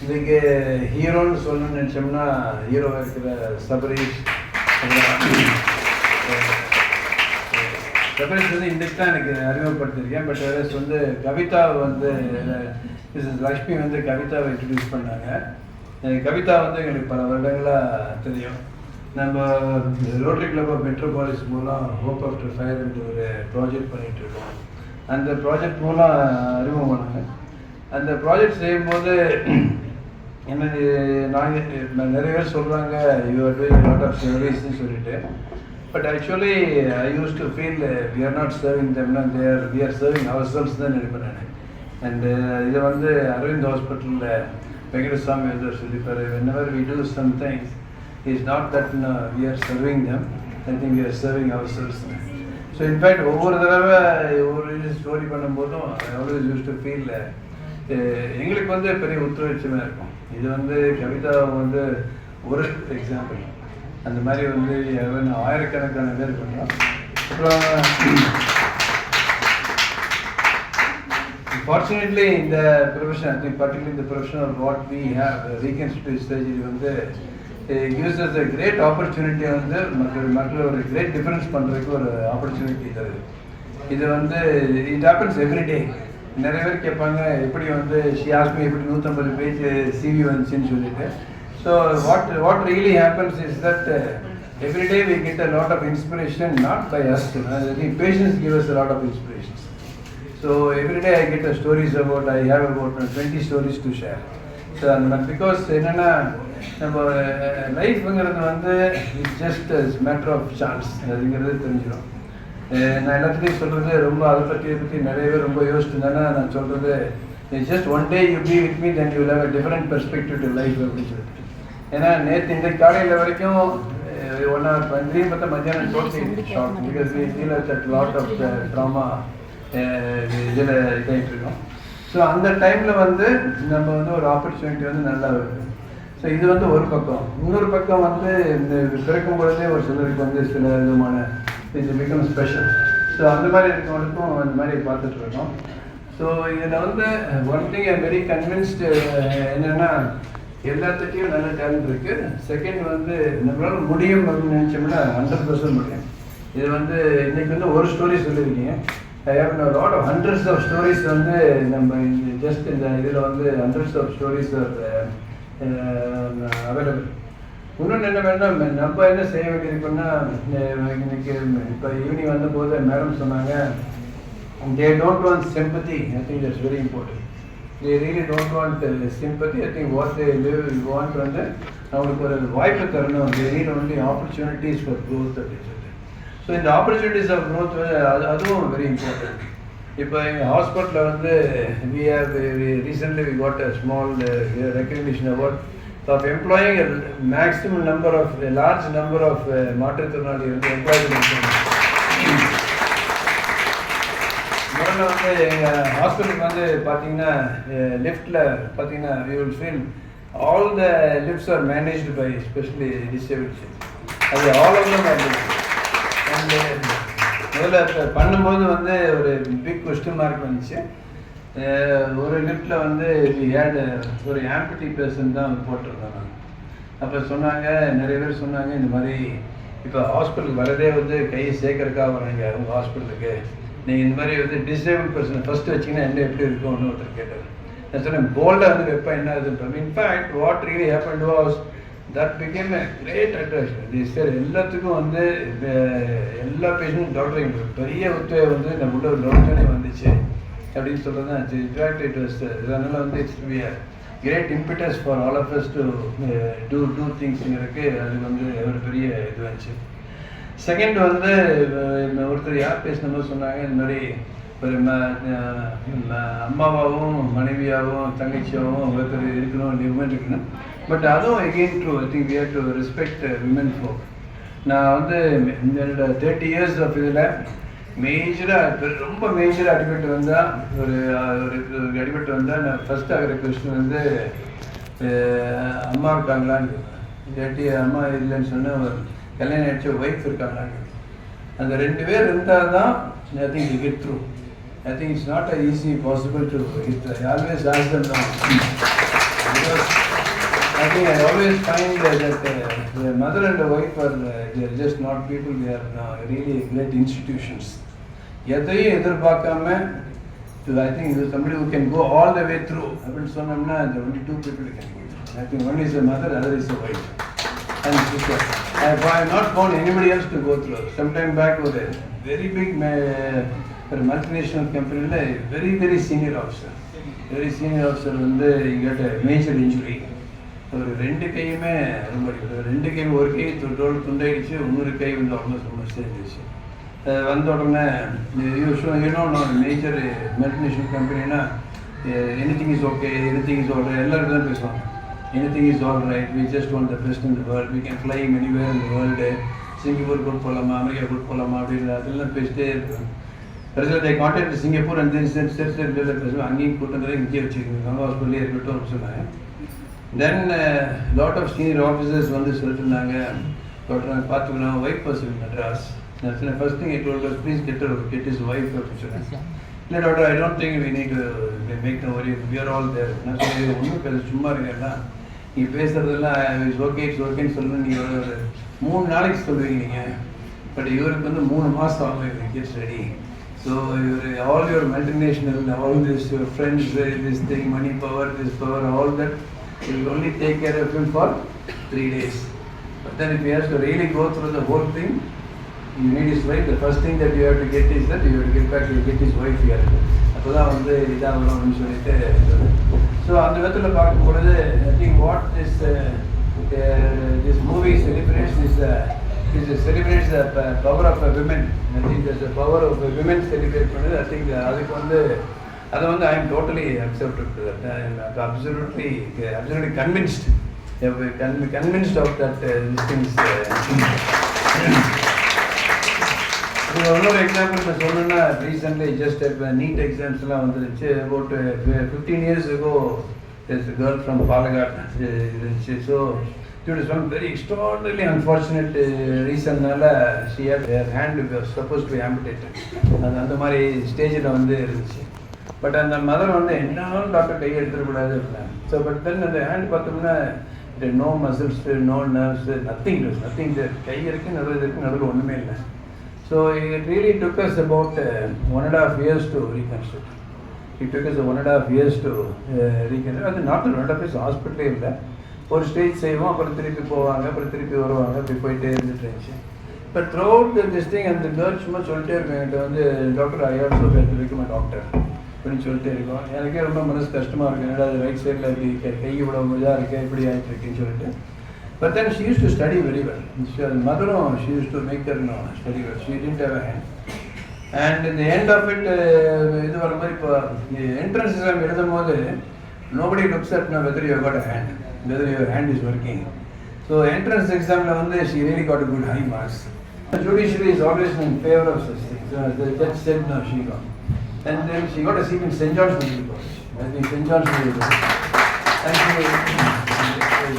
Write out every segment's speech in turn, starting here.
இன்றைக்கி ஹீரோன்னு சொல்லணும்னு நினச்சோம்னா ஹீரோவாக இருக்கிற சபரீஷ் வந்து இன்றைக்கு தான் எனக்கு அறிமுகப்படுத்தியிருக்கேன். பட் வேறு வந்து கவிதாவை வந்து மிஸ்ஸஸ் லக்ஷ்மி வந்து கவிதாவை இன்ட்ரடியூஸ் பண்ணாங்க. கவிதா வந்து எங்களுக்கு பல வருடங்களாக தெரியும். நம்ம ரோட்டரி கிளப் ஆஃப் மெட்ரோபாலிஸ் மூலம் ஹோப் ஆஃப்டர் ஃபயர் என்ற ஒரு ப்ராஜெக்ட் பண்ணிகிட்ருக்கோம். அந்த ப்ராஜெக்ட் மூலம் அறிமுகம் பண்ணாங்க. அந்த ப்ராஜெக்ட் செய்யும்போது என்ன நாங்கள் நிறைய பேர் சொல்கிறாங்க you are doing lot of சர்வீஸ்ன்னு சொல்லிட்டு. But actually I use to feel we are not serving தெம்னா we are serving our selves தான் நினைப்பேன் நான். அண்டு இதை வந்து அரவிந்த் ஹாஸ்பிட்டலில் வெங்கடசாமி வந்து சொல்லிப்பார், whenever we do some things it's not that we are serving them, I think we are serving ourselves. So in fact ஒவ்வொரு தடவை ஒவ்வொரு ஸ்டோரி பண்ணும்போதும் I always used to feel எங்களுக்கு வந்து பெரிய உத்வேகமாக இருக்கும். இது வந்து கவிதா வந்து ஒரு எக்ஸாம்பிள். அந்த மாதிரி வந்து ஆயிரக்கணக்கான பேர் பண்ணலாம். அப்புறம் ஃபார்ச்சுனேட்லி இந்த ப்ரொஃபஷன், ஐ திங்க் பர்டிகுலர்லி இந்த profession of what we have reconstructive surgery வந்து gives us a great opportunity வந்து மக்கள் ஒரு கிரேட் டிஃபரன்ஸ் பண்ணுறதுக்கு ஒரு ஆப்பர்ச்சுனிட்டி தருது. இது வந்து இட் ஹேப்பன்ஸ் எவ்ரி டே. நிறைய பேர் கேட்பாங்க எப்படி வந்து ஷியாஸ்மி எப்படி 150 பேஜ் சிவி வந்துச்சுன்னு சொல்லிட்டு. So what really happens is that every day we get a lot of inspiration, not by us. I think patients give us a lot of inspirations. So every day I get a stories about I have about 20 stories to share. So அந்த because என்னென்னா நம்ம லைஃப்ங்கிறது வந்து it's just matter of chance அதுங்கிறது தெரிஞ்சிடும். நான் எல்லாத்துலேயும் சொல்கிறது ரொம்ப அதை பற்றி நிறைய பேர் ரொம்ப யோசிச்சுருந்தேன்னா நான் சொல்கிறது just one day you be with me then you have a different perspective to life அப்படின்னு சொல்லிட்டு. ஏன்னா நேற்று இந்த காலையில் வரைக்கும் 1 hour பந்திரியும் பார்த்தா மத்தியானம் totally short because we feel that lot of drama இதில் இதாகிட்டு இருக்கோம். ஸோ அந்த டைமில் வந்து நம்ம வந்து ஒரு ஆப்பர்ச்சுனிட்டி வந்து நல்லா வருது. ஸோ இது வந்து ஒரு பக்கம். இன்னொரு பக்கம் வந்து இந்த பிறக்கும் பொழுதே ஒரு சிலருக்கு வந்து சில விதமான இது பிகம் ஸ்பெஷல். ஸோ அந்த மாதிரி இருக்கவங்களுக்கும் அந்த மாதிரி பார்த்துட்ருக்கோம். ஸோ இதில் வந்து one thing I very convinced என்னென்னா எல்லாத்துட்டையும் நல்ல டேலண்ட் இருக்குது. செகண்ட் வந்து நம்மளால் முடியும் அப்படின்னு நினச்சோம்னா 100% முடியும். இது வந்து இன்றைக்கி வந்து ஒரு ஸ்டோரி சொல்லியிருக்கீங்க. I have a lot of hundreds of stories வந்து நம்ம ஜஸ்ட் இந்த இதில் வந்து hundreds of stories are available. இன்னொன்று என்ன வேணால் நம்ம என்ன செய்ய வேண்டியிருக்குன்னா இன்னைக்கு இப்போ ஈவினிங் வந்தபோது மேடம் சொன்னாங்க they don't want sympathy. I think that's very important. They really don't want sympathy. I think what they want வந்து அவங்களுக்கு ஒரு வாய்ப்பு தரணும். They need only opportunities for growth அப்படின்னு சொல்லி. ஸோ இந்த ஆப்பர்ச்சுனிட்டிஸ் ஆஃப் க்ரோத் அதுவும் வெரி இம்பார்ட்டன்ட். இப்போ எங்கள் ஹாஸ்பிட்டலில் வந்து we have recently we got a small recognition award of employing a maximum number of a large number of மாற்றுத்திறனாளி வந்து எம்ப்ளாய் பண்ணியிருக்காங்க. முதல்ல வந்து எங்கள் ஹாஸ்பிட்டலுக்கு வந்து பார்த்தீங்கன்னா லிஃப்டில் பார்த்தீங்கன்னா we will feel all the lifts are managed by especially disabled children. அது all of them are and முதல்ல பண்ணும்போது வந்து ஒரு பிக் கொஸ்டின் மார்க் வந்துச்சு. ஒரு லிஃப்டில் வந்து ஒரு ஆம்பிட்டி பேர்சன் தான் போட்டிருந்தேன் நான். அப்போ சொன்னாங்க நிறைய பேர் சொன்னாங்க இந்த மாதிரி இப்போ ஹாஸ்பிட்டலுக்கு வரதே வந்து கையை சேர்க்கறக்காக வராங்க உங்கள் ஹாஸ்பிட்டலுக்கு, நீங்கள் இந்த மாதிரி வந்து டிசேபிள் பர்சனை ஃபஸ்ட்டு வச்சிங்கன்னா என்ன எப்படி இருக்கும்னு ஒருத்தர் கேட்டார். நான் சொன்னேன் போல்டாக வந்து வைப்பேன் என்ன இதுன்றோம். In fact what really happened was that became a great attraction. Sir எல்லாத்துக்கும் வந்து எல்லா பேஷண்ட்டும் டாக்டர் எங்களுக்கு பெரிய உத்வேகம் வந்து நம்ம உள்ள ஒரு லோக்கனே வந்துச்சு அப்படின்னு சொல்கிறது தான். இன்ஃபேக்ட் இட் வாஸ் இதனால் வந்து it's be a great impetus for all of us to do திங்ஸுங்கிறதுக்கு அது வந்து ஒரு பெரிய இது வந்துச்சு. செகண்ட் வந்து ஒருத்தர் யார் பேசினபோது சொன்னாங்க இந்த மாதிரி ஒரு அம்மாவாகவும் மனைவியாகவும் தங்கச்சியாகவும் ஒருத்தர் இருக்கணும், விமன் இருக்கணும். பட் அதுவும் again true. I think we have to respect women folk. நான் வந்து என்னோட 30 years ஆஃப் இதில் மேஜராக ரொம்ப மேஜராக அடிபட்டு வந்தால் ஒரு அடிபட்டு வந்தால் நான் ஃபஸ்ட் ஆகிற கொஸ்டின் வந்து அம்மா இருக்காங்களான்னு இல்லாட்டி அம்மா இல்லைன்னு சொன்னால் கல்யாணம் ஆகிடுச்சு ஒய்ஃப் இருக்காங்களான்னு. அந்த 2 பேர் இருந்தால் தான் I think you get through. I think it's not easy possible to hit. I always ask them now. Because I think I always find that the mother and the wife are they're just not people, they are really great institutions. எதையும் எதிர்பார்க்காம I think somebody who can go all the way through. அப்படின்னு சொன்னோம்னா the only two people who can do it. I think one is the mother, other is the wife. And sister. I have not found anybody else to go through. Sometime back with a very big multinational company, very very senior officer. Very senior officer வந்து he got a major injury. ஒரு ரெண்டு கையுமே ரொம்ப ரெண்டு கையும் ஒரு கை துண்டாயிடுச்சு, இன்னொரு கை வந்து almost சேர்ந்துச்சு. வந்த உடனே மேஜர் மல்டிநேஷனல் கம்பெனினா anything is okay, anything is all right, எல்லாரும் தான் பேசுவாங்க. Anything is all right, we just want the best in the world, we can fly anywhere in the world, Singapore கூட போகலாமா, அமெரிக்கா கூட போகலாமா அப்படின்னு அதெல்லாம் பேசிட்டே இருக்காங்க. கடைசியில் they contacted Singapore and then சரி பேசுவோம், அங்கேயும் கூட்டம் இங்கேயே வச்சுக்கோங்க, நம்ம ஹாஸ்பிட்டலே இருக்கட்டும் அப்படின்னு சொன்னாங்க. தென் லாட் ஆஃப் சீனியர் ஆஃபீஸர்ஸ் வந்து சொல்லிட்டு இருந்தாங்க, டாக்டர் பார்த்துக்கணும், wife person Madras. First thing he told us, please get his wife opportunity. No doctor, I don't think we need to make no worry, we are all there. நான் சொல்லி ஒன்றும் பேச சும்மா இருக்கேன்னா நீ பேசுறதெல்லாம் இட்ஸ் ஓகேன்னு சொல்லணும். நீங்கள் ஒரு 3 நாளைக்கு சொல்லுவீங்க நீங்கள், பட் இவருக்கு வந்து 3 மாதம் ஆகும் கெட்ஸ் ரெடி. ஸோ இவர் all your multinational, all this your friends, this thing, money power, this power, all that you will only take care of him for 3 days. But then if he has to really go through the whole thing, you need his wife. The first thing that you have to get is that you have to get back to get his wife here. அப்போ தான் வந்து இதாக வரும்னு சொல்லிட்டு. So அந்த விதத்தில் பார்க்கும் பொழுது I think what this movie celebrates is celebrates the power of a women. I think there's a power of a women celebrate பண்ணுது. I think அதுக்கு வந்து அதை வந்து I am totally accepted to that. I am absolutely convinced of that these things. இன்னொரு example நான் சொல்லணும்னா, recently just need எக்ஸாம்ஸ்லாம் வந்துருச்சு. About 15 years ago there's a girl from Palakkad இருந்துச்சு. So due to some very extraordinarily unfortunate reasonனால she had her hand was supposed to be amputated. அந்த மாதிரி ஸ்டேஜில் வந்து இருந்துச்சு. பட் அந்த மதர் வந்து என்னாலும் டாக்டர் கையை எடுத்துடக்கூடாது அப்படின்னா. ஸோ பட் தென் அந்த ஹேண்ட் பார்த்தோம்னா no muscles, no nerves, nothing கை இருக்கு, நடுவில் ஒன்றுமே இல்லை. So it really took us about 1.5 years to reconstruct. It took us 1.5 years to reconstruct. அது நாட் 1.5 years ஹாஸ்பிட்டலே இல்லை. ஒரு ஸ்டேஜ் செய்வோம், அப்புறம் திருப்பி போவாங்க, அப்புறம் திருப்பி வருவாங்க, அப்படி போயிட்டே இருந்துட்டு இருந்துச்சு. But through out this thing அந்த கேர்ள் சும்மா சொல்லிட்டே இருக்கேன் என்கிட்ட வந்து, doctor I also become a doctor அப்படின்னு சொல்லிட்டே இருக்கோம். எனக்கே ரொம்ப மனசு கஷ்டமாக இருக்கும், என்னடா அது ரைட் சைடில் இப்படி கை இவ்வளோ இதாக இருக்கேன், இப்படி ஆகிட்டு இருக்குன்னு சொல்லிட்டு. But then she used to study very well. Mother, she used to make her study well. She didn't have a hand. And in the end of it, இது வர மாதிரி இப்போ என்ட்ரன்ஸ் எக்ஸாம் எழுதும் போது nobody looks at whether you have got a hand, whether your hand is working. So entrance examல வந்து she really got a good high marks. The judiciary is always in favor of such things. The judge said no, she got. And then she got a seat in St. John's Medical College. I think St. John's Medical College. And she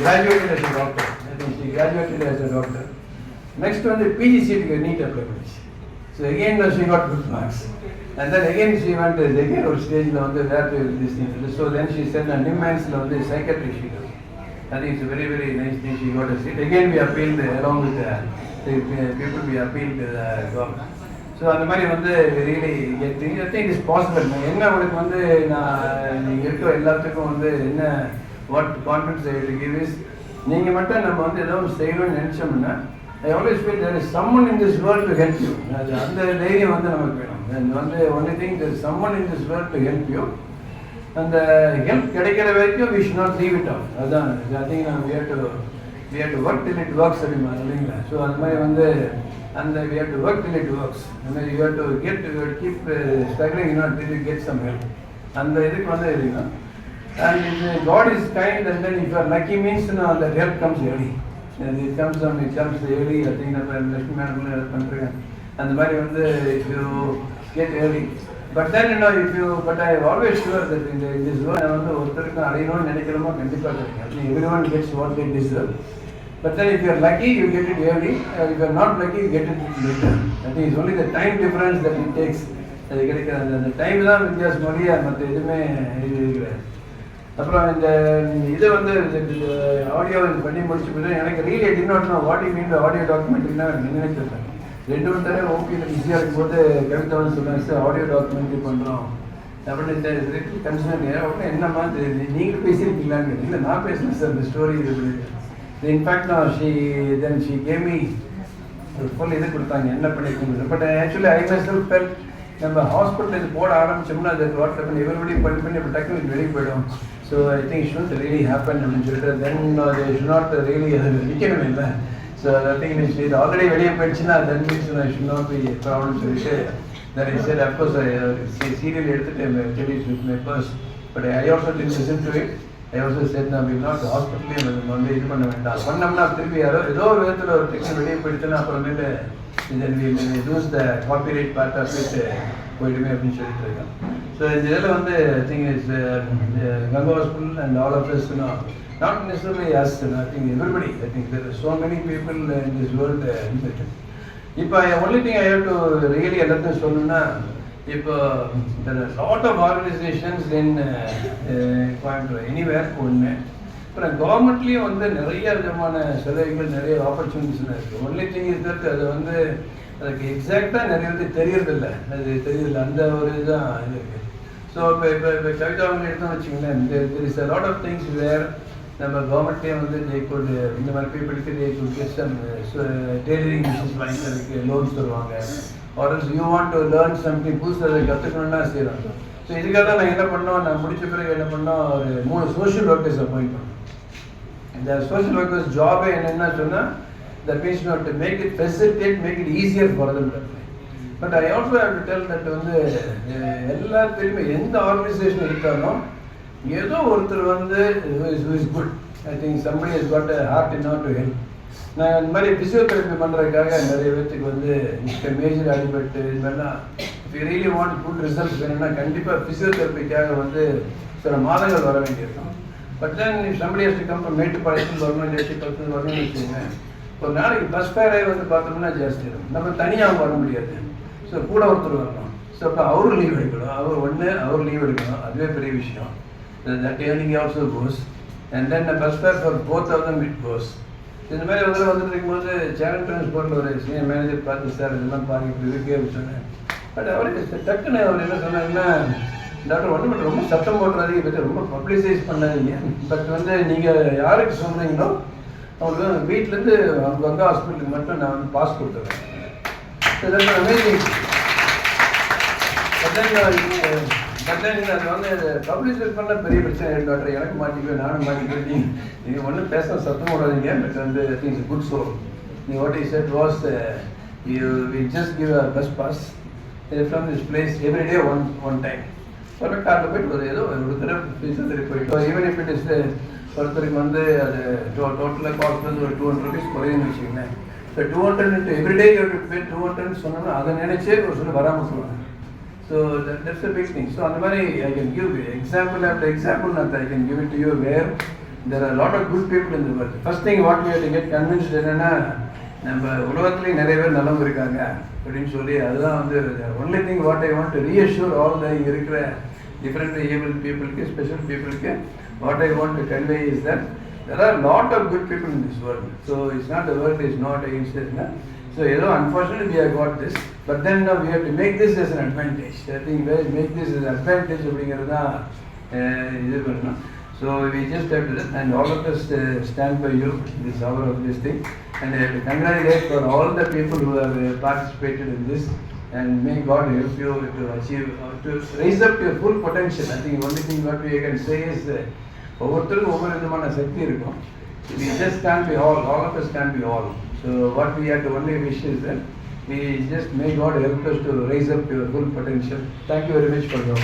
graduated as a doctor. She graduated as a doctor. Next one, the PG seat NEET applied. So again she got good marks. And then again she went again or stage on the where to this thing. So then she said Nimmans on the psychiatry she got. I think it's a very very nice thing, she got a seat. Again we appealed along with the people, we appealed to the government. So அந்த மாதிரி வந்து really I think it's possible. என்ன உங்களுக்கு வந்து நான் நீங்கள் இருக்கிற எல்லாத்துக்கும் வந்து என்ன what confidence I will give is, நீங்கள் மட்டும் நம்ம வந்து ஏதோ செய்யணும்னு நினச்சோம்னா, I always feel there is someone in this world to help you. அந்த தைரியம் வந்து நமக்கு வேணும். and வந்து only thing, there is someone in this world to help you. அந்த ஹெல்ப் கிடைக்கிற வரைக்கும் we should not leave it off. அதான் I think we have to work till it works அப்படிமா இல்லைங்களா. ஸோ அந்த மாதிரி வந்து and we have to work till it works. And you have to keep struggling till you get some help. அந்த இதுக்கு வந்து இருக்குங்க. And if God is kind, and then if you are lucky means that help comes early. And it comes early. I think Lakshmi Madam help பண்றேன். அந்த மாதிரி வந்து if you get early. But then but I am always sure that in this world வந்து ஒருத்தருக்கு அடையணும்னு நினைக்கிறோமோ கண்டிப்பாக கிடைக்கும். Everyone gets what they deserve. But then if you are lucky, you get it early. If you are not lucky, you get it later. I think it's only the time difference that it takes. அது கிடைக்கிற அந்த time தான் வித்தியாசம் மொழியாக மற்ற எதுவுமே இருக்கிறார். அப்புறம் இந்த இதை வந்து ஆடியோ பண்ணி முடிச்சு போது எனக்கு ரீல் எட்டினோட்னா வாட் யூ மீன் ஆடியோ டாக்குமெண்ட்ரினா நினைச்சிருக்கேன். 2 தடவை ஓபியில் பிஸியாக இருக்கும்போது கவிதா வந்து சொன்னாங்க சார் ஆடியோ டாக்குமெண்ட்ரி பண்ணுறோம் அப்படின்னு கன்சர்ன் உடனே என்னம்மா நீங்கள் பேசியிருக்கீங்களான்னு. இல்லை நான் பேசுகிறேன் சார் இந்த ஸ்டோரி இது. இன்ஃபேக்ட் நான் ஷி கேம் மீ ஃபுல் இது கொடுத்தாங்க என்ன பண்ணியிருக்கீங்க. But actually I myself felt நம்ம ஹாஸ்பிட்டல் இது போட ஆரம்பிச்சோம்னா அது வாட்ஸ்அப் பண்ணி எவரிபடி பண்ணி இப்போ டக்குனு வெளியே போயிடும். So I think should really happen அப்படின்னு சொல்லிட்டு then they should not really அது நிற்கணும் இல்லை. ஸோ ஐ திங்க் இது ஆல்ரெடி வெளியே போயிடுச்சுன்னா then means I should not be problem சொல்லிட்டு then I said of course serial எடுத்துட்டு டெலிஸ் with my purse. But I also did listen to it. I also said நம்ம நாட் ஹாஸ்பிட்டலே நம்ம வந்து இது பண்ண வேண்டாம். பண்ணோம்னா திருப்பி யாரோ ஏதோ ஒரு விதத்தில் ஒரு டெக்னிக் வெளியே போயிடுச்சுன்னா அப்புறமேட்டு then we reduce the copyright part of it போயிடுமே அப்படின்னு சொல்லிட்டு இருக்கேன். ஸோ இந்த இதில் வந்து I think is Ganga hospital and all of us not necessarily us, I think everybody, I think there are so many people in this world இப்போ only thing I have to really எல்லாத்தையும் சொல்லணும்னா இப்போ there are lot of organizations in Coimbatore anywhere ஒன்று. அப்புறம் கவர்மெண்ட்லேயும் வந்து நிறைய விதமான சலுகைகள் நிறைய ஆப்பர்ச்சுனிட்டிஸ் இருக்குது. ஒன்லி திங் இஸ் தட் அது வந்து அதுக்கு எக்ஸாக்டாக நிறைய வந்து தெரியறதில்ல, அது தெரியறதில்ல அந்த ஒரு இதுதான் இது இருக்குது. ஸோ இப்போ கவிதா அவங்க எடுத்தோம்னு வச்சுங்களேன், there is a lot of things where நம்ம கவர்மெண்ட்லேயே வந்து இந்த மாதிரி பீப்புளுக்கு டெய்லரிங் மிஷின்ஸ் வாங்கிக்கிறதுக்கு லோன்ஸ் தருவாங்க. Or else you want to learn something புதுசு அதை கற்றுக்கணுன்னா செய்கிறாங்க. ஸோ இதுக்காக தான் நான் என்ன பண்ணோம், நான் முடிச்ச பிறகு என்ன பண்ணோம், ஒரு 3 சோஷியல் ஒர்க்கர்ஸ் அப்பாயிண்ட் பண்ணோம். இந்த சோஷியல் ஒர்க்கர்ஸ் ஜாபே என்னென்னா சொன்னால் that means not to make it facilitate, make it easier for them. But I also have to tell that வந்து எல்லாத்துலேயுமே எந்த ஆர்கனைசேஷன் இருக்காலும் ஏதோ ஒருத்தர் வந்து is good. I think somebody is got a heart in not to help. நான் இந்த மாதிரி ஃபிசியோதெரப்பி பண்ணுறதுக்காக நிறைய பேர்த்துக்கு வந்து மேஜர் அடிபட்டு இது மாதிரிலாம் if you really want good results வேணும்னா கண்டிப்பாக ஃபிசியோதெரப்பிக்காக வந்து சில மாதங்கள் வர வேண்டியிருக்கும். But then somebody has to come from மேட்டுப்பாளையத்தில் வரணும், இல்லை பக்கத்தில் வரணும்னு வச்சுக்கோங்க. ஒரு நாளைக்கு பஸ் ஃபேரே வந்து பார்த்தோம்னா ஜாஸ்தி இருக்கும். நம்ம தனியாக வர முடியாது. ஸோ கூட ஒருத்தர் வரணும். ஸோ அப்போ அவரும் லீவ் எடுக்கணும். அவர் லீவ் எடுக்கணும். அதுவே பெரிய விஷயம். That earning also goes and then bus fare for both of them it goes. இந்த மாதிரி வந்துட்டு இருக்கும்போது சேனல் டிரான்ஸ்போர்ட்டில் ஒரு சீனியர் மேனேஜர் பார்த்து சார் இதெல்லாம் பாருங்க இப்படி இருக்கே அப்படின்னு சொன்னேன். பட் அவருக்கு டக்குன்னு அவர் என்ன சொன்னாங்கன்னா, டாக்டர் ஒன்று மட்டும் ரொம்ப சத்தம் போடுறதை பற்றி ரொம்ப பப்ளிசைஸ் பண்ணாதீங்க. பட் வந்து நீங்கள் யாருக்கு சொல்கிறீங்களோ அவங்களுக்கு வீட்டிலேருந்து கங்கா ஹாஸ்பிட்டலுக்கு மட்டும் நான் வந்து பாஸ் கொடுத்துருவேன். பட் தென் அது வந்து பப்ளிசைஸ் பண்ண பெரிய பிரச்சனை டாக்டர், எனக்கு மாட்டிக்குவேன், நானும் மாட்டிக்குவேன், நீங்கள் ஒன்றும் பேச சத்தம் போடாதீங்க. பட் வந்து I think it's good soul. நீ what is said was we just give a bus pass from this place every day one time. ஒரு காரில் போய்ட்டு ஒரு ஏதோ ஒரு தடவை ஃபிசியோதெரப்பி போயிட்டு ஈவன் இஃப் இட் இஸ் ஒருத்தருக்கு வந்து அது டோட்டலாக காஸ்ட் வந்து ஒரு 200 rupees குறையுன்னு வச்சுக்கோங்களேன். ஸோ 200 எவ்ரிடே பே 200 சொன்னோம்னா அதை நினைச்சே ஒரு சில வராமல் சொல்லுவாங்க. So that's a big thing. So அந்த மாதிரி I can give example after example நான் I can give it to you where there are lot of good people in the world. First thing what you have to get convinced என்னன்னா, நம்ம உலகத்துலேயும் நிறைய பேர் நல்லவங்க இருக்காங்க அப்படின்னு சொல்லி அதுதான் வந்து only thing what I want to reassure all the இங்கே இருக்கிற டிஃப்ரெண்ட் ஏபிள் பீப்புளுக்கு, ஸ்பெஷல் பீப்புளுக்கு what I want to convey is that there are lot of good people in this world. So it's not the world is not against it. So unfortunately we have got this, but then now we have to make this as an advantage. I think we make this as an advantage அப்படிங்கிறது தான் இது பண்ணணும். So we just have to, and all of us stand by you in this hour of this thing, and I have to congratulate for all the people who have participated in this, and may God help you to achieve, to raise up your full potential. I think only thing what we can say is ஒவ்வொருத்தருக்கும் ஒவ்வொரு விதமான சக்தி இருக்கும். We just can't be all of us can't be all. So what we have to only wish is that we just may God help us to raise up your full potential. Thank you very much for your